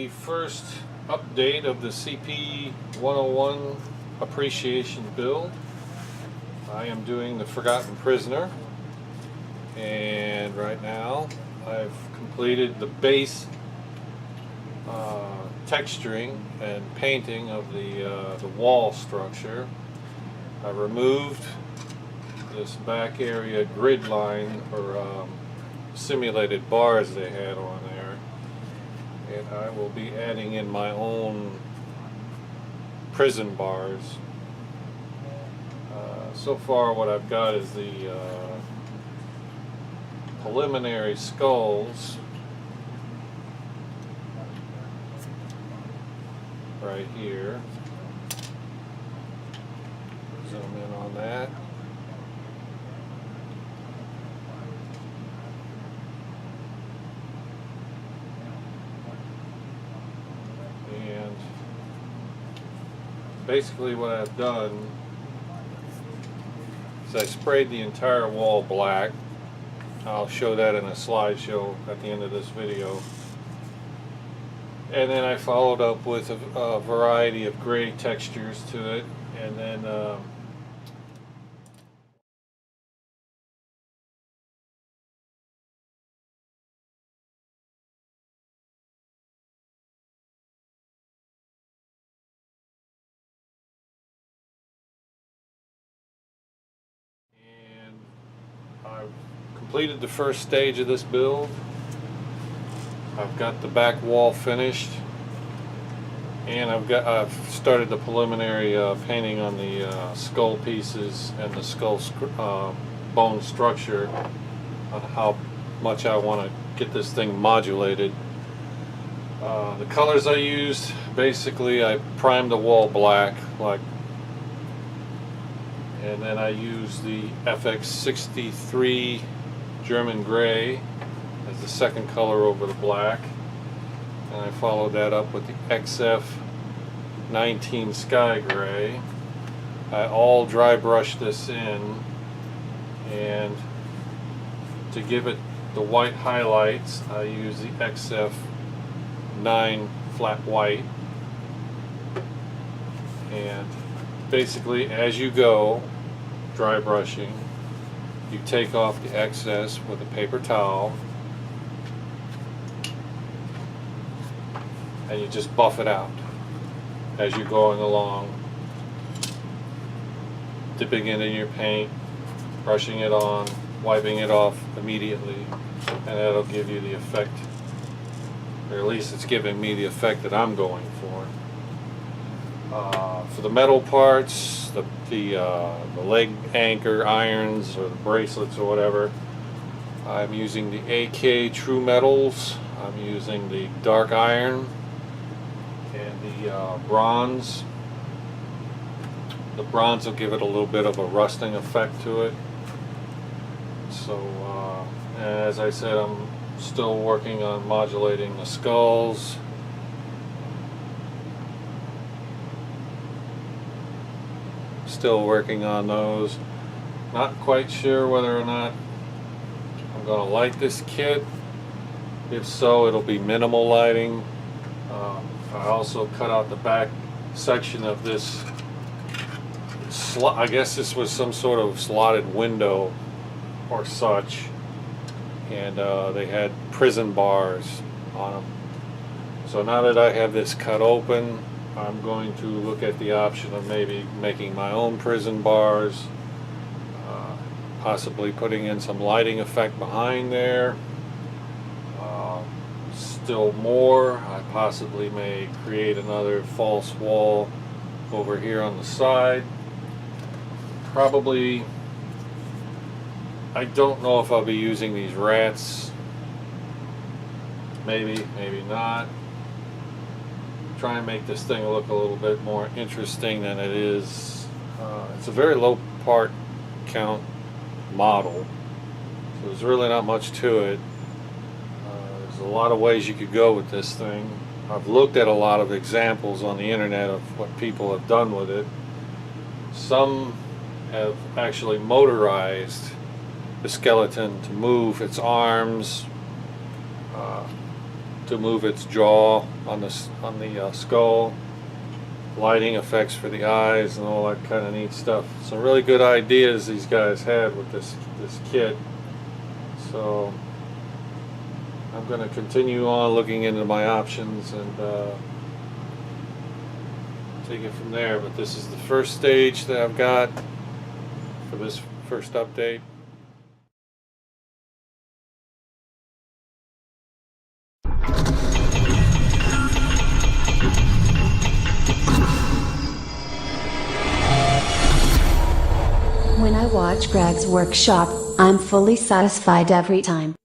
the first update of the CP101 appreciation build. I am doing the Forgotten Prisoner, and right now I've completed the base texturing and painting of the wall structure. I removed this back area grid line or simulated bars they had on there, and I will be adding in my own prison bars. So far what I've got is the preliminary skulls right here. Zoom in on that. And basically what I've done is I sprayed the entire wall black. I'll show that in a slideshow at the end of this video. And then I followed up with a variety of gray textures to it, and then I've completed the first stage of this build. I've got the back wall finished, and I've started the preliminary painting on the skull pieces and the skull bone structure on how much I want to get this thing modulated. The colors I used, basically I primed the wall black, and then I used the FX63 German gray as the second color over the black, and I followed that up with the XF19 Sky Gray. I all dry brushed this in, and to give it the white highlights I use the XF9 Flat White. And basically as you go dry brushing, you take off the excess with a paper towel and you just buff it out as you're going along, dipping it in your paint, brushing it on, wiping it off immediately, and that'll give you the effect, or at least it's giving me the effect that I'm going for. For the metal parts, the leg anchor irons or the bracelets or whatever, I'm using the AK True Metals. I'm using the dark iron and the bronze. The bronze will give it a little bit of a rusting effect to it. So as I said, I'm still working on modulating the skulls. Still working on those. Not quite sure whether or not I'm going to light this kit. If so, it'll be minimal lighting. I also cut out the back section of this slot. I guess this was some sort of slotted window or such, and they had prison bars on them. So now that I have this cut open, I'm going to look at the option of maybe making my own prison bars, possibly putting in some lighting effect behind there. Still more, I possibly may create another false wall over here on the side. Probably, I don't know if I'll be using these rats. Maybe, maybe not. Try and make this thing look a little bit more interesting than it is. It's a very low part count model, so there's really not much to it. There's a lot of ways you could go with this thing. I've looked at a lot of examples on the internet of what people have done with it. Some have actually motorized the skeleton to move its arms, to to move its jaw on the skull, lighting effects for the eyes, and all that kind of neat stuff. Some really good ideas these guys had with this kit. So I'm going to continue on looking into my options and take it from there. But this is the first stage that I've got for this first update. When I watch Greg's workshop, I'm fully satisfied every time.